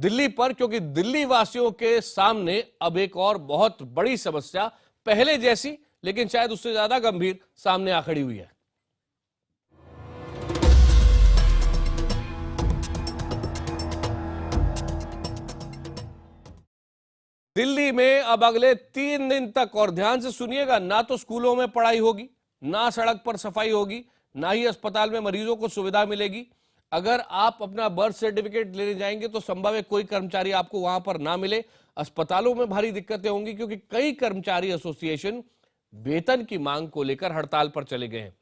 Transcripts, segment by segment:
दिल्ली पर, क्योंकि दिल्ली वासियों के सामने अब एक और बहुत बड़ी समस्या पहले जैसी लेकिन शायद उससे ज्यादा गंभीर सामने आ खड़ी हुई है। दिल्ली में अब अगले 3 दिन तक, और ध्यान से सुनिएगा, ना तो स्कूलों में पढ़ाई होगी, ना सड़क पर सफाई होगी, ना ही अस्पताल में मरीजों को सुविधा मिलेगी। अगर आप अपना बर्थ सर्टिफिकेट लेने जाएंगे तो संभव है कोई कर्मचारी आपको वहां पर ना मिले। अस्पतालों में भारी दिक्कतें होंगी क्योंकि कई कर्मचारी एसोसिएशन वेतन की मांग को लेकर हड़ताल पर चले गए हैं।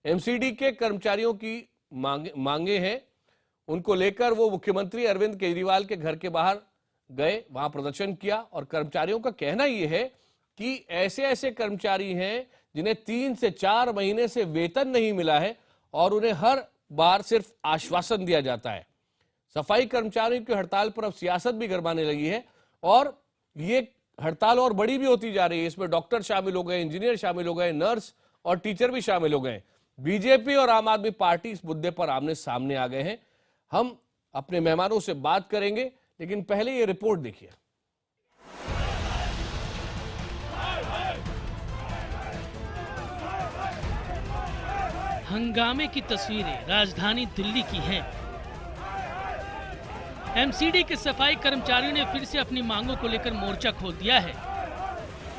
एमसीडी के कर्मचारियों की मांगे हैं, उनको लेकर वो मुख्यमंत्री अरविंद केजरीवाल के घर के बाहर गए, वहां प्रदर्शन किया। और कर्मचारियों का कहना यह है कि ऐसे ऐसे कर्मचारी हैं जिन्हें 3 से 4 महीने से वेतन नहीं मिला है और उन्हें हर बार सिर्फ आश्वासन दिया जाता है। सफाई कर्मचारियों की हड़ताल पर अब सियासत भी गरमाने लगी है और ये हड़ताल और बड़ी भी होती जा रही है। इसमें डॉक्टर शामिल हो गए, इंजीनियर शामिल हो गए, नर्स और टीचर भी शामिल हो गए। बीजेपी और आम आदमी पार्टी इस मुद्दे पर आमने सामने आ गए हैं। हम अपने मेहमानों से बात करेंगे, लेकिन पहले ये रिपोर्ट देखिए। हंगामे की तस्वीरें राजधानी दिल्ली की हैं। एमसीडी के सफाई कर्मचारियों ने फिर से अपनी मांगों को लेकर मोर्चा खोल दिया है।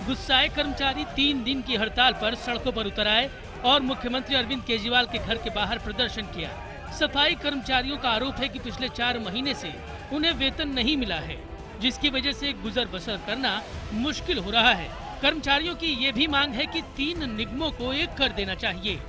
गुस्साए कर्मचारी 3 दिन की हड़ताल पर सड़कों पर उतर आए और मुख्यमंत्री अरविंद केजरीवाल के घर के बाहर प्रदर्शन किया। सफाई कर्मचारियों का आरोप है कि पिछले 4 महीने से उन्हें वेतन नहीं मिला है, जिसकी वजह से गुजर बसर करना मुश्किल हो रहा है। कर्मचारियों की ये भी मांग है कि 3 निगमों को एक कर देना चाहिए।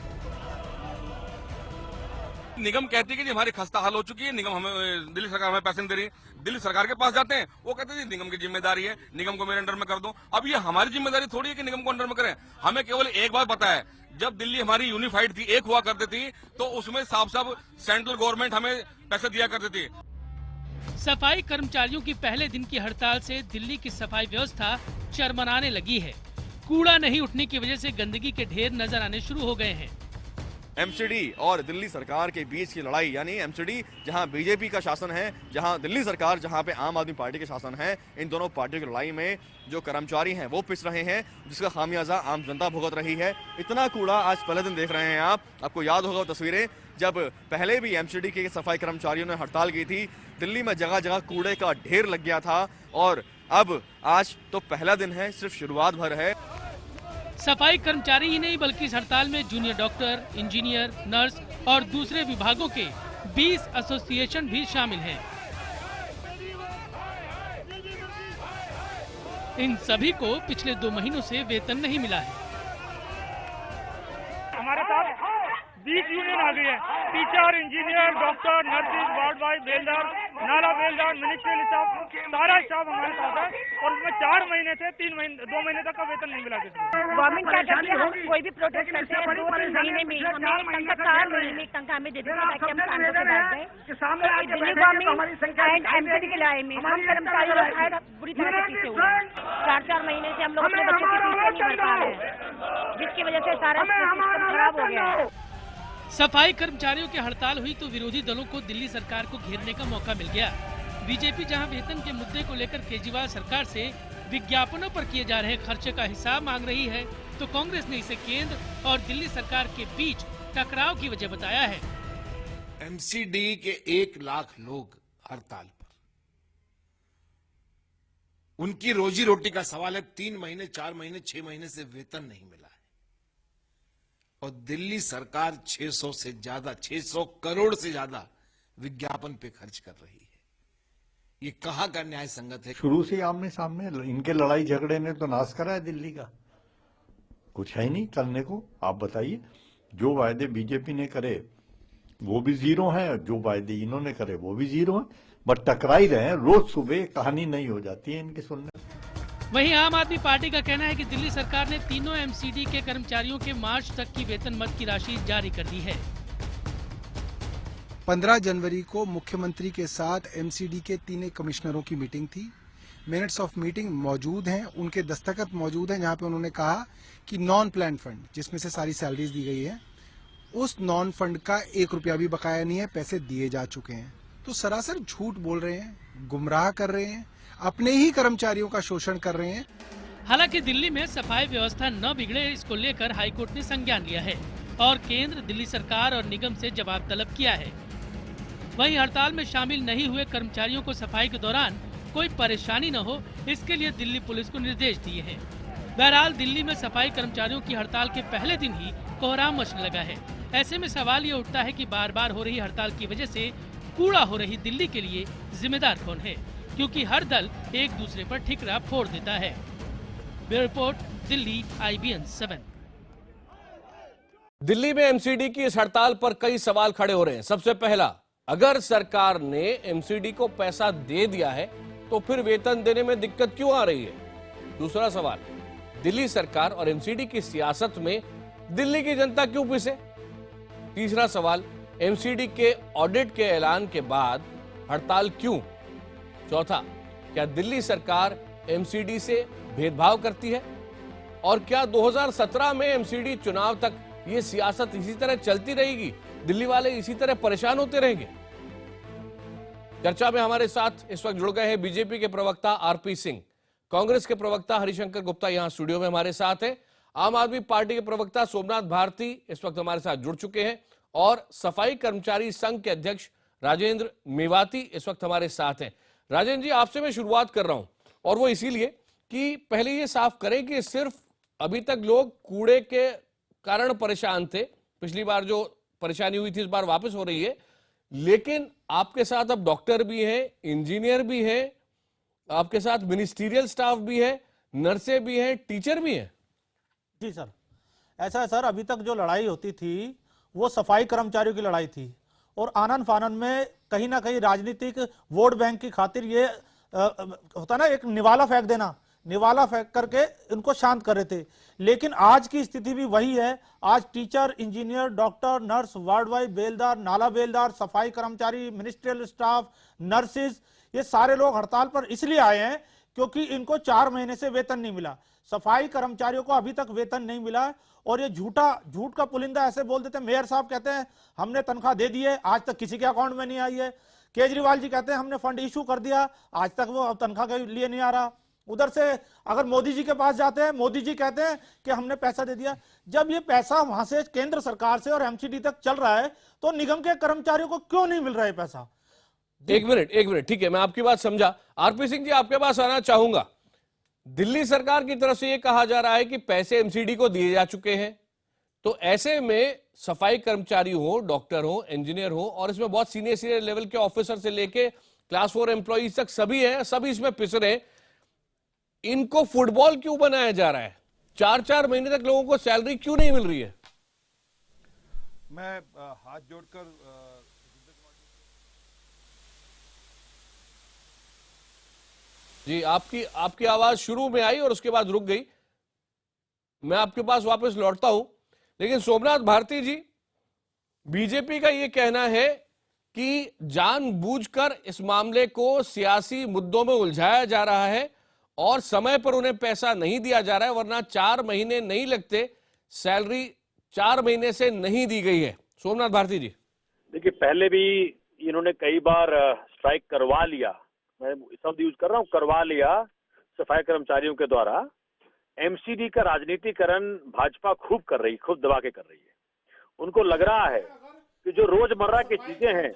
निगम कहती है कि हमारी खस्ता हाल हो चुकी है, निगम हमें, दिल्ली सरकार हमें पैसे नहीं दे रही है। दिल्ली सरकार के पास जाते हैं, वो कहते हैं निगम की जिम्मेदारी है, निगम को मेरे अंडर में कर दो। अब ये हमारी जिम्मेदारी थोड़ी है कि निगम को अंडर में करें। हमें केवल एक बात पता है, जब दिल्ली हमारी यूनिफाइड थी, एक हुआ करती थी, तो उसमें साफ साफ सेंट्रल गवर्नमेंट हमें पैसे दिया करती थी। सफाई कर्मचारियों की पहले दिन की हड़ताल से दिल्ली की सफाई व्यवस्था चरमराने लगी है। कूड़ा नहीं उठने की वजह से गंदगी के ढेर नजर आने शुरू हो गए हैं। एमसीडी और दिल्ली सरकार के बीच की लड़ाई, यानी एमसीडी जहां बीजेपी का शासन है, जहां दिल्ली सरकार जहां पे आम आदमी पार्टी के शासन है, इन दोनों पार्टियों की लड़ाई में जो कर्मचारी हैं वो पिस रहे हैं, जिसका खामियाजा आम जनता भुगत रही है। इतना कूड़ा आज पहले दिन देख रहे हैं आपको याद होगा तस्वीरें, जब पहले भी एमसीडी के सफाई कर्मचारियों ने हड़ताल की थी, दिल्ली में जगह जगह कूड़े का ढेर लग गया था। और अब आज तो पहला दिन है, सिर्फ शुरुआत भर है। सफाई कर्मचारी ही नहीं बल्कि इस हड़ताल में जूनियर डॉक्टर, इंजीनियर, नर्स और दूसरे विभागों के 20 एसोसिएशन भी शामिल हैं। इन सभी को पिछले 2 महीनों से वेतन नहीं मिला है। हमारे साथ 20 यूनियन आ गई है, teacher, engineer, doctor, nurses, ward boy, बेलदार, नाला बेलदार, मिनिस्ट्रियल स्टाफ, सारा स्टाफ हमारे साथ है और उसमें 4 महीने से 2 महीने तक का वेतन नहीं मिला किसी को। गवर्नमेंट क्या करती है, हम कोई भी प्रोटेस्ट करते हैं 2-3 महीने में हमें तनख्वाह 4 महीने तनख्वाह हमें दे देते हैं ताकि हम शांति से बैठ जाए। दिल्ली गवर्नमेंट एंड एमसीडी के लड़ाई में हम कर्मचारी लोग बुरी तरह से पीछे हुए हैं। 4-4 महीने से हम लोग अपने बच्चों की फीस नहीं भर पा रहे हैं, जिसकी वजह से सारा सिस्टम खराब हो गया है। सफाई कर्मचारियों की हड़ताल हुई तो विरोधी दलों को दिल्ली सरकार को घेरने का मौका मिल गया। बीजेपी जहां वेतन के मुद्दे को लेकर केजरीवाल सरकार से विज्ञापनों पर किए जा रहे खर्चे का हिसाब मांग रही है, तो कांग्रेस ने इसे केंद्र और दिल्ली सरकार के बीच टकराव की वजह बताया है। एमसीडी के 1 लाख लोग हड़ताल पर, उनकी रोजी रोटी का सवाल है। 3 महीने, 4 महीने, 6 महीने से वेतन नहीं मिला है और दिल्ली सरकार 600 करोड़ से ज्यादा विज्ञापन पे खर्च कर रही है। ये कहां का न्याय संगत है? शुरू से आमने सामने इनके लड़ाई झगड़े ने तो नाश करा है दिल्ली का, कुछ है नहीं करने को। आप बताइए, जो वायदे बीजेपी ने करे वो भी जीरो हैं, जो वायदे इन्होंने करे वो भी जीरो हैं, बट टकरा ही रहे हैं। रोज सुबह कहानी नहीं हो जाती है इनकी सुनने। वहीं आम आदमी पार्टी का कहना है कि दिल्ली सरकार ने तीनों एमसीडी के कर्मचारियों के मार्च तक की वेतन मद की राशि जारी कर दी है। 15 जनवरी को मुख्यमंत्री के साथ एमसीडी के 3 कमिश्नरों की मीटिंग थी। मिनट्स ऑफ मीटिंग मौजूद हैं, उनके दस्तखत मौजूद हैं, जहां पे उन्होंने कहा कि नॉन प्लान फंड, जिसमें से सारी सैलरीज दी गई है, उस नॉन फंड का 1 रुपया भी बकाया नहीं है, पैसे दिए जा चुके हैं। तो सरासर झूठ बोल रहे हैं, गुमराह कर रहे हैं, अपने ही कर्मचारियों का शोषण कर रहे हैं। हालांकि दिल्ली में सफाई व्यवस्था न बिगड़े, इसको लेकर हाईकोर्ट ने संज्ञान लिया है और केंद्र, दिल्ली सरकार और निगम से जवाब तलब किया है। वहीं हड़ताल में शामिल नहीं हुए कर्मचारियों को सफाई के दौरान कोई परेशानी न हो, इसके लिए दिल्ली पुलिस को निर्देश दिए हैं। बहरहाल दिल्ली में सफाई कर्मचारियों की हड़ताल के पहले दिन ही कोहराम मचने लगा है। ऐसे में सवाल ये उठता है कि बार बार हो रही हड़ताल की वजह से कूड़ा हो रही दिल्ली के लिए जिम्मेदार कौन है, क्योंकि हर दल एक दूसरे पर ठिकरा फोड़ देता है। Bureau report, Delhi, IBN 7। Delhi में एमसीडी की इस हड़ताल पर कई सवाल खड़े हो रहे हैं। सबसे पहला, अगर सरकार ने एमसीडी को पैसा दे दिया है तो फिर वेतन देने में दिक्कत क्यों आ रही है? दूसरा सवाल, दिल्ली सरकार और एमसीडी की सियासत में दिल्ली की जनता क्यों पिसे? तीसरा सवाल, एमसीडी के ऑडिट के ऐलान के बाद हड़ताल क्यों? चौथा, क्या दिल्ली सरकार एमसीडी से भेदभाव करती है? और क्या 2017 में एमसीडी चुनाव तक ये सियासत इसी तरह चलती रहेगी? दिल्ली वाले इसी तरह परेशान होते रहेंगे? चर्चा में हमारे साथ इस वक्त जुड़ गए हैं बीजेपी के प्रवक्ता आरपी सिंह, कांग्रेस के प्रवक्ता हरिशंकर गुप्ता यहां स्टूडियो में हमारे साथ हैं, आम आदमी पार्टी के प्रवक्ता सोमनाथ भारती इस वक्त हमारे साथ जुड़ चुके हैं और सफाई कर्मचारी संघ के अध्यक्ष राजेंद्र मेवाती इस वक्त हमारे साथ हैं। राजेंद्र जी, आपसे मैं शुरुआत कर रहा हूं और वो इसीलिए कि पहले ये साफ करें कि सिर्फ अभी तक लोग कूड़े के कारण परेशान थे, पिछली बार जो परेशानी हुई थी इस बार वापस हो रही है, लेकिन आपके साथ अब डॉक्टर भी हैं, इंजीनियर भी हैं, आपके साथ मिनिस्ट्रियल स्टाफ भी है, नर्सें भी हैं, टीचर भी हैं। जी सर, ऐसा है सर, अभी तक जो लड़ाई होती थी वो सफाई कर्मचारियों की लड़ाई थी और आनन फानन में कहीं ना कहीं राजनीतिक वोट बैंक की खातिर ये होता ना, एक निवाला फेंक देना, निवाला फेंक करके इनको शांत कर रहे थे। लेकिन आज की स्थिति भी वही है। आज teacher, engineer, doctor, nurse, ward boy, बेलदार, नाला बेलदार, सफाई कर्मचारी, मिनिस्ट्रियल स्टाफ, नर्सिस, ये सारे लोग हड़ताल पर इसलिए आए हैं क्योंकि इनको 4 महीने से वेतन नहीं मिला। सफाई कर्मचारियों को अभी तक वेतन नहीं मिला और ये झूठ का पुलिंदा ऐसे बोल देते हैं। मेयर साहब कहते हैं हमने तनख्वाह दे दी है, आज तक किसी के अकाउंट में नहीं आई है। केजरीवाल जी कहते हैं हमने फंड इशू कर दिया, आज तक वो तनख्वाह के लिए नहीं आ रहा। उधर से अगर मोदी जी के पास जाते हैं, मोदी जी कहते हैं कि हमने पैसा दे दिया। जब ये पैसा वहां से केंद्र सरकार से और एमसीडी तक चल रहा है तो निगम के कर्मचारियों को क्यों नहीं मिल रहा है पैसा? एक मिनट, ठीक है, मैं आपकी बात समझा। आरपी सिंह जी, आपके पास आना चाहूंगा। दिल्ली सरकार की तरफ से यह कहा जा रहा है कि पैसे एमसीडी को दिए जा चुके हैं, तो ऐसे में सफाई कर्मचारी हो, डॉक्टर हो, इंजीनियर हो और इसमें बहुत सीनियर लेवल के ऑफिसर से लेके क्लास 4 एम्प्लॉइज तक सभी हैं, सभी इसमें पिस रहे हैं। इनको फुटबॉल क्यों बनाया जा रहा है? 4-4 महीने तक लोगों को सैलरी क्यों नहीं मिल रही है? मैं हाथ जोड़कर जी, आपकी आवाज शुरू में आई और उसके बाद रुक गई। मैं आपके पास वापस लौटता हूं, लेकिन सोमनाथ भारती जी, बीजेपी का यह कहना है कि जानबूझकर इस मामले को सियासी मुद्दों में उलझाया जा रहा है और समय पर उन्हें पैसा नहीं दिया जा रहा है, वरना 4 महीने नहीं लगते, सैलरी 4 महीने से नहीं दी गई है। सोमनाथ भारती जी, देखिए, पहले भी इन्होंने कई बार स्ट्राइक करवा लिया, मैं शब्द यूज कर रहा हूँ, करवा लिया सफाई कर्मचारियों के द्वारा। एमसीडी का राजनीतिकरण भाजपा खूब कर रही, खूब दबा के कर रही है। उनको लग रहा है कि जो रोजमर्रा की चीजें हैं,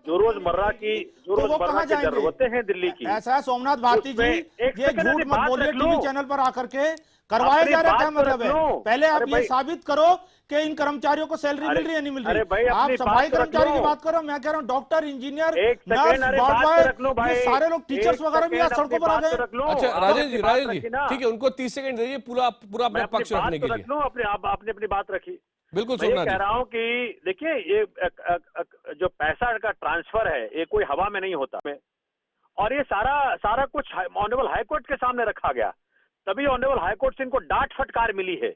जो रोजमर्रा की जरूरतें हैं दिल्ली की, ऐसा है सोमनाथ भारती जी, ये झूठ मत बोलिए टीवी चैनल पर आकर के। करवाया जा रहा है, क्या मतलब है? पहले आप ये साबित करो कि इन कर्मचारियों को सैलरी मिल रही है, नहीं मिल रही। आप सफाई कर्मचारी की बात करो, मैं कह रहा हूँ doctor, engineer, nurse, ward boy, ये सारे लोग, टीचर्स वगैरह भी आज सड़कों पर आ गए। अच्छा राजेंद्र जी, ठीक है, उनको 30 सेकंड दीजिए पूरा अपना पक्ष रखने के लिए। आपने अपनी बात रखी। बिल्कुल, मैं कह रहा हूँ कि देखिए, ये जो पैसा का ट्रांसफर है ये कोई हवा में नहीं होता, और ये सारा कुछ ऑनरेबल हाईकोर्ट के सामने रखा गया, तभी ऑनरेबल हाईकोर्ट से इनको डांट फटकार मिली है।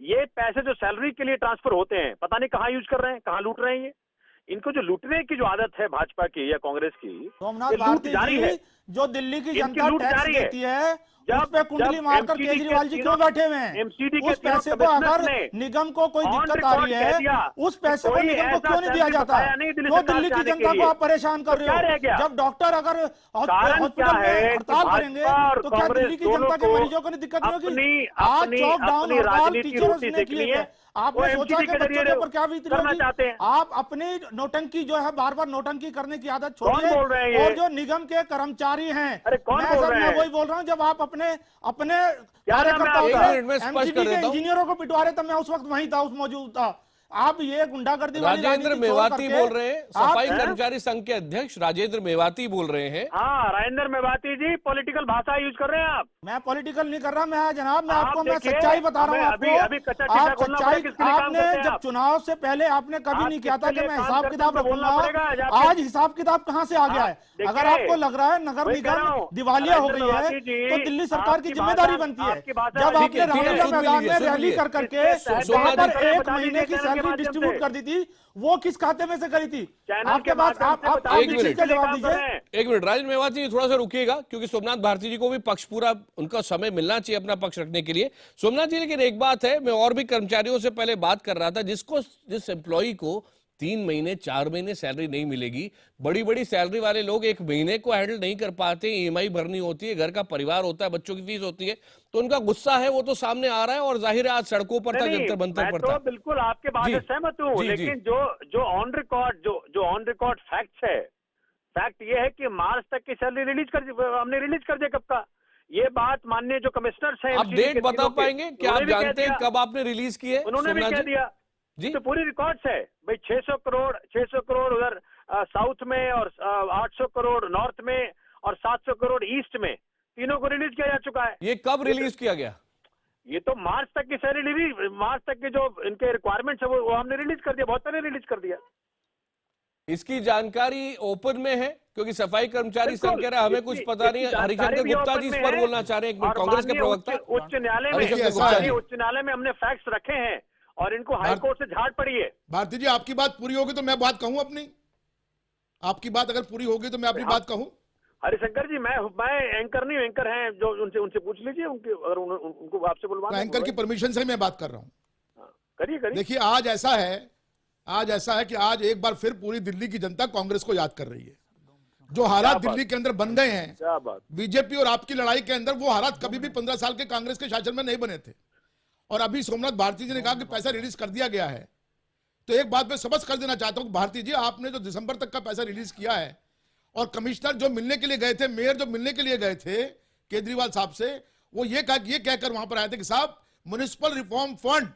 ये पैसे जो सैलरी के लिए ट्रांसफर होते हैं, पता नहीं कहाँ यूज कर रहे हैं, कहाँ लूट रहे हैं। इनको जो लूटने की जो आदत है भाजपा की या कांग्रेस की, सोमनाथ ये लूट भारती जारी जी, है। जो दिल्ली की इनकी जनता लूट टैक्स जारी है। देती है, जब- उस पे कुंडली जब मारकर MCD के केजरीवाल जी क्यों तीनों- बैठे हुए हैं? MCD के उस पैसे को तीनों अगर कमिश्नर्स ने निगम को कोई ऑन दिक्कत आ रही रिकॉर्ड कह दिया है, उस पैसे को कोई निगम को ऐसा क्यों नहीं दिया सैलरी जाता? बकाया नहीं दिल्ली क्यों सरकार दिल्ली से की आने के जनता को लिए। आप परेशान कर तो क्या रहे रह हो? गया? जब डॉक्टर अगर कारण क्या हॉस्पिटल है में कि हड़ताल करेंगे भाजपा और तो क्या कांग्रेस दिल्ली की जनता दोनों के को मरीजों को नहीं दिक्कत नहीं होगी? आज अपनी लॉकडाउन हड़ताल राजनीति टीचर्स रोटी ने सेकनी किए है। थे। आपने वो सोचा MCD कि के बच्चों के जरिए ऊपर क्या बीत रही करना होगी? चाहते हैं। आप अपनी नौटंकी जो है, बार बार नौटंकी करने की आदत कौन छोड़िए। बोल रहे हैं ये? और जो निगम के कर्मचारी हैं, अरे कौन मैं बोल सर रहे मैं हैं? वही बोल रहा हूँ, जब आप अपने अपने क्या नाम है कार्यकर्ताओं आपका? से एक मिनट में स्पष्ट MCD कर के देता हूं। इंजीनियरों को पिटवा रहे, तब मैं उस वक्त वहीं था, उस मौजूद था। आप ये गुंडागर्दी वाली राजेंद्र राजनीति छोड़ मेवाती करके बोल रहे हैं, आप- सफाई कर्मचारी संघ के अध्यक्ष राजेंद्र मेवाती बोल रहे हैं। हाँ, राजेंद्र मेवाती जी, पॉलिटिकल भाषा यूज कर रहे हैं आप। मैं पॉलिटिकल नहीं कर रहा, मैं जनाब मैं आप आपको मैं देखिए, सच्चाई बता रहा हूँ हमें आपको। अभी कच्चा चिट्ठा आप खोलना सच्चाई, पड़ेगा, किसके लिए काम आपने करते हैं जब आप? चुनाव से पहले आपने कभी आप नहीं किया था किसके कि लिए मैं काम हिसाब करते किताब हैं, तो बोलना पड़ेगा। आज रखूंगा। आपके- आज हिसाब किताब कहाँ से आ गया है? देखिए, अगर आपको लग रहा है नगर वही कह रहा निगम हूँ, दिवालिया हो राजेंद्र गई है, मेवाती जी, तो दिल्ली सरकार की आपकी जिम्मेदारी भाषा- बनती है। आपकी भाषा- जब ठीक आपने है, ठीक है, रामलीला सुन मैदान लीजिए, में सुन रैली लीजिए। कर करके किसके वहां पर तहत एक बता महीने दीजिए की चैनल के सैलरी माध्यम डिस्ट्रीब्यूट से। कर दी थी, वो किस खाते में से करी थी? चैनल आपके के पास माध्यम आप से बता आप दीजिए, इस चीज का किसके लिए जवाब काम कर रहे दीजिए। हैं। एक मिनट राजेंद्र मेवाती जी थोड़ा सा रुकिएगा, क्योंकि सोमनाथ भारती जी को भी पक्ष पूरा उनका समय मिलना चाहिए अपना पक्ष रखने के लिए। सोमनाथ जी, लेकिन एक बात है, मैं और भी कर्मचारियों से पहले बात कर रहा था, जिस एम्प्लॉई को 3 महीने 4 महीने सैलरी नहीं मिलेगी, बड़ी बड़ी सैलरी वाले लोग 1 महीने को हैंडल नहीं कर पाते, EMI भरनी होती है, घर का परिवार होता है, बच्चों की फीस होती है, तो उनका गुस्सा है वो तो सामने आ रहा है और जाहिर है आज सड़कों पर था, नहीं, जंतर मंतर मैं पर तो था। बिल्कुल आपके बात जी, से सहमत हूँ, जी, जी। लेकिन जो ऑन रिकॉर्ड जो ऑन रिकॉर्ड फैक्ट है, फैक्ट ये है कि मार्च तक की सैलरी हमने रिलीज कर दिया कब का। ये बात माननीय जो कमिश्नर्स हैं आप MCD डेट के बता तीनों के, पाएंगे क्या? आप उन्होंने भी कह जानते हैं दिया। कब आपने रिलीज की है? उन्होंने भी सोमनाथ कह जी? दिया जी, तो पूरी रिकॉर्ड्स है भाई। 600 करोड़ उधर साउथ में और 800 करोड़ नॉर्थ में और 700 करोड़ ईस्ट में, तीनों को रिलीज किया जा चुका है। ये कब रिलीज किया गया? ये तो मार्च तक की सैलरी, मार्च तक के जो इनके रिक्वायरमेंट्स है वो हमने रिलीज कर दिया, बहुत पहले रिलीज कर दिया। इसकी जानकारी ओपन में है, क्योंकि सफाई कर्मचारी बिल्कुल, संघ कह रहा है हमें कुछ इसकी- पता नहीं है। इसकी हरिशंकर जानकारी भी गुप्ता ओपन जी इस में पर है। बोलना चाह रहे हैं, एक मिनट, और कांग्रेस के माननीय प्रवक्ता उच्च न्यायालय हरिशंकर में, गुप्ता जी। माननीय उच्च न्यायालय में हमने फैक्ट्स रखे हैं और इनको हाईकोर्ट से झाड़ पड़ी है। भारती जी, आपकी बात पूरी होगी तो मैं बात कहूं अपनी? आपकी बात अगर पूरी होगी तो मैं अपनी बात कहूं? हरिशंकर जी, मैं एंकर नहीं, एंकर हैं जो, उनसे पूछ लीजिए, उनके अगर उनको आपसे बुलवा एंकर की परमिशन से मैं बात कर रहा हूं। करिए। देखिए, आज ऐसा है कि आज एक बार फिर पूरी दिल्ली की जनता कांग्रेस को याद कर रही है। जो हालात दिल्ली के अंदर बन गए हैं, क्या बात, बीजेपी और आपकी लड़ाई के अंदर, वो हालात कभी भी 15 साल के कांग्रेस के शासन में नहीं बने थे। और अभी सोमनाथ भारती जी ने कहा कि पैसा रिलीज कर दिया गया है, तो एक बात मैं समझ कर देना चाहता हूं, भारती जी, आपने जो दिसंबर तक का पैसा रिलीज किया है और कमिश्नर जो मिलने के लिए गए थे, मेयर जो मिलने के लिए गए थे केजरीवाल साहब से, वो ये कहकर वहां पर आए थे कि साहब म्युनिसिपल रिफॉर्म फंड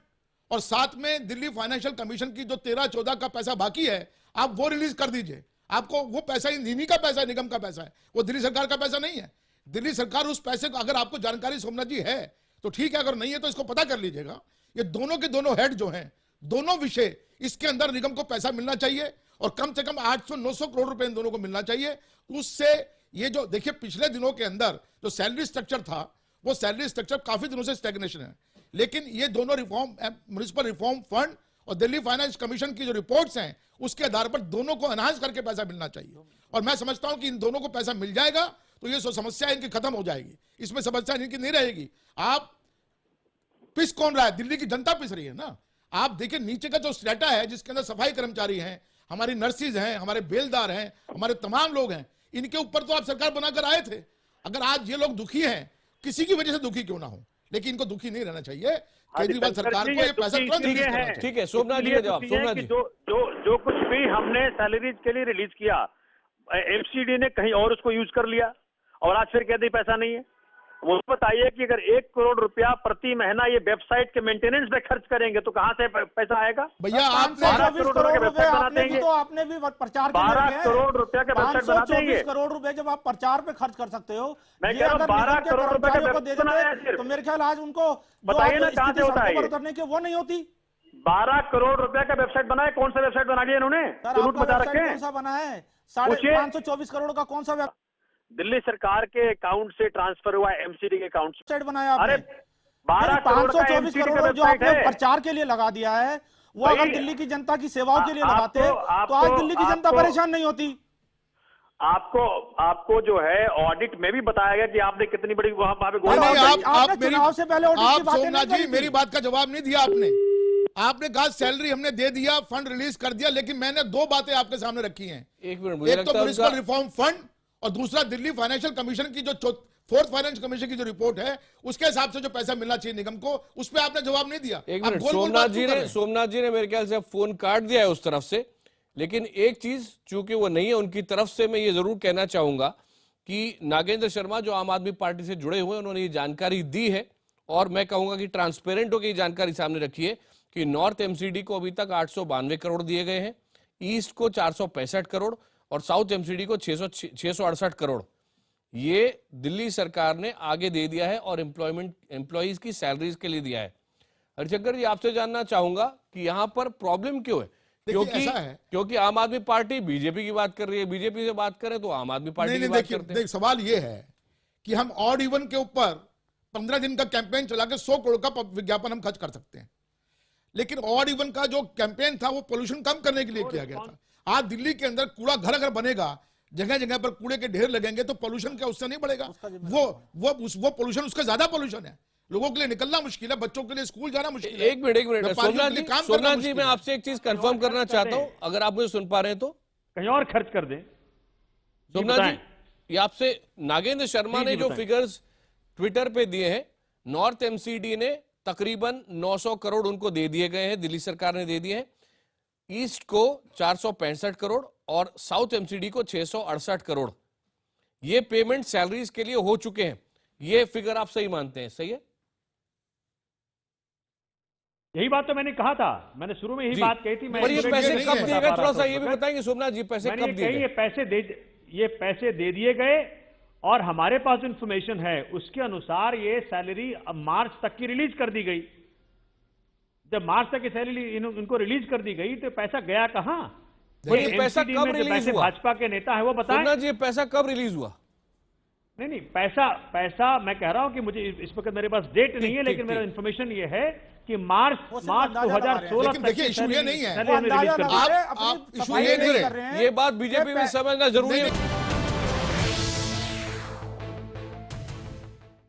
और साथ में दिल्ली फाइनेंशियल कमीशन की जो 13-14 का पैसा बाकी है, आप वो रिलीज कर दीजिए। आपको वो पैसा इन्हीं का पैसा है, निगम का पैसा है, वो दिल्ली सरकार का पैसा नहीं है। दिल्ली सरकार उस पैसे को, अगर आपको जानकारी सोमनाथ जी है तो ठीक है, अगर नहीं है तो इसको पता कर लीजिएगा। ये दोनों के दोनों हेड जो हैं, दोनों विषय, इसके अंदर निगम को पैसा मिलना चाहिए और कम से कम 800-900 करोड़ रुपए इन दोनों को मिलना चाहिए। उससे ये जो देखिए पिछले दिनों के अंदर जो सैलरी स्ट्रक्चर था, वो सैलरी स्ट्रक्चर काफी दिनों से स्टैग्नेशन है, लेकिन ये दोनों रिफॉर्म, म्युनिसिपल रिफॉर्म फंड और दिल्ली फाइनेंस कमीशन की जो रिपोर्ट्स हैं, उसके आधार पर दोनों को एनहांस करके पैसा मिलना चाहिए। और मैं समझता हूं कि इन दोनों को पैसा मिल जाएगा तो ये समस्या इनकी खत्म हो जाएगी, इसमें समस्या इनकी नहीं रहेगी। आप पिस कौन रहा है? दिल्ली की जनता पिस रही है ना। आप देखिए नीचे का जो स्ट्रेटा है, जिसके अंदर सफाई कर्मचारी हैं, हमारी नर्सिस हैं, हमारे बेलदार हैं, हमारे तमाम लोग हैं, इनके ऊपर तो आप सरकार बनाकर आए थे। अगर आज ये लोग दुखी हैं, किसी की वजह से दुखी क्यों ना हो, लेकिन इनको दुखी नहीं रहना चाहिए। केजरीवाल सरकार को ये पैसा तुरंत रिलीज करना चाहिए। ठीक है, सोमनाथ जी का जवाब। सोमनाथ जी, जो कुछ भी हमने सैलरीज के लिए रिलीज किया, MCD ने कहीं और उसको यूज कर लिया और आज फिर कहते पैसा नहीं है। वो बताइए कि अगर 1 करोड़ रुपया प्रति महीना ये वेबसाइट के मेंटेनेंस पे खर्च करेंगे तो कहाँ से पैसा आएगा? भैया, आपने 12 करोड़ रुपए का वेबसाइट बनाते हैं, तो आपने भी प्रचार 12 करोड़ रुपया का वेबसाइट बनाते हैं। 524 करोड़ रुपए जब आप प्रचार पे खर्च कर सकते हो, मैं कह रहा हूं 12 करोड़ रुपए का को दे वेबसाइट बनाया देते, तो मेरे ख्याल आज उनको बताइए ना कहाँ से होता है ये? उतरने की वो नहीं होती। 12 करोड़ रुपए का वेबसाइट बनाया, कौन सा वेबसाइट बना दिया इन्होंने? लूट मचा रखे हैं। कौन सा बना है? 524 करोड़ का कौन सा दिल्ली सरकार के अकाउंट से ट्रांसफर हुआ है MCD के अकाउंट से। वेबसाइट बनाया? अरे 12 करोड़ का 524 MCD का करोड़ जो वेबसाइट आपने है। प्रचार के लिए लगा दिया है, वो अगर दिल्ली की जनता की सेवाओं के लिए लगाते तो आज दिल्ली की जनता परेशान नहीं होती। आपको जो है ऑडिट में भी बताया गया कि आपने कितनी बड़ी वहां पे चुनाव से पहले ऑडिट की बातें नहीं सोमनाथ जी करी थी। मेरी बात का जवाब नहीं दिया आपने कहा सैलरी हमने दे दिया, फंड रिलीज कर दिया, लेकिन मैंने दो बातें आपके सामने रखी हैं। एक मिनट, मुझे एक लगता तो है म्युनिसिपल उनका- रिफॉर्म फंड और दूसरा दिल्ली फाइनेंशियल कमीशन की जो फोर्थ फाइनेंस कमीशन की जो रिपोर्ट है उसके हिसाब से जो पैसा मिलना चाहिए निगम को, उस पर आपने जवाब नहीं दिया। एक आप मिनट, गोल-गोल सोमनाथ बात जी क्यों कर ने रहे हैं? सोमनाथ जी ने मेरे ख्याल से फोन काट दिया है उस तरफ से, लेकिन एक चीज चूंकि वो नहीं है उनकी तरफ से, मैं ये जरूर कहना चाहूंगा कि नागेंद्र शर्मा जो आम आदमी पार्टी से जुड़े हुए, उन्होंने ये जानकारी दी है और मैं कहूंगा कि ट्रांसपेरेंट होकर ये जानकारी सामने रखी है कि नॉर्थ एमसीडी को अभी तक 892 करोड़ दिए गए हैं, ईस्ट को 465 करोड़ और साउथ एमसीडी को 668 करोड़। ये दिल्ली सरकार ने आगे दे दिया है और एम्प्लॉइज की सैलरीज के लिए दिया है। हरिशंकर जी, आपसे जानना चाहूंगा कि यहां पर प्रॉब्लम क्यों है? क्योंकि आम आदमी पार्टी बीजेपी की बात कर रही है, बीजेपी से बात करें तो आम आदमी पार्टी की बात करते हैं। सवाल ये है कि हम ऑड इवन के ऊपर 15 दिन का कैंपेन चला के 100 करोड़ का विज्ञापन हम खर्च कर सकते हैं, लेकिन ऑड इवन का जो कैंपेन था वो पोल्यूशन कम करने के लिए किया गया था। आज दिल्ली के अंदर कूड़ा घर घर बनेगा, जगह जगह पर कूड़े के ढेर लगेंगे तो पोल्यूशन क्या उससे नहीं बढ़ेगा? वो पोल्यूशन, उसका ज्यादा पोल्यूशन है, लोगों के लिए निकलना मुश्किल है, बच्चों के लिए स्कूल जाना मुश्किल है। एक मिनट सोमनाथ जी, मैं आपसे एक चीज कंफर्म करना चाहता हूं, अगर आप मुझे सुन पा रहे हैं तो कहीं और खर्च कर दें। सोमनाथ जी, ये आपसे नागेंद्र शर्मा ने जो फिगर्स ट्विटर पे दिए हैं, नॉर्थ एमसीडी ने तकरीबन 900 करोड़ उनको दे दिए गए हैं, दिल्ली सरकार ने दे दिए हैं, ईस्ट को 465 करोड़ और साउथ एमसीडी को 668 करोड़। ये पेमेंट सैलरीज के लिए हो चुके हैं। ये फिगर आप सही मानते हैं? सही है, यही बात तो मैंने कहा था, मैंने शुरू में यही बात कही थी। पर ये पैसे कब दिए गए, थोड़ा सा ये भी बताएंगे सोमनाथ जी, पैसे कब दिए गए? ये पैसे दे दिए गए और हमारे पास जो इंफॉर्मेशन है उसके अनुसार ये सैलरी मार्च तक की रिलीज कर दी गई। जब मार्च तक की सैलरी इनको रिलीज कर दी गई तो पैसा गया कहां? ये पैसा कब रिलीज हुआ? भाजपा के नेता है वो बताएं। सोमनाथ जी, ये पैसा कब रिलीज हुआ? नहीं, पैसा मैं कह रहा हूं कि मुझे इस वक्त मेरे पास डेट नहीं है, लेकिन मेरा इंफॉर्मेशन ये है कि मार्च 2016 तक। देखिए, इशू ये नहीं है, वो अंदाजा लगा रहे हैं, अपनी इशू ये नहीं है, ये बात बीजेपी में समझना जरूरी है।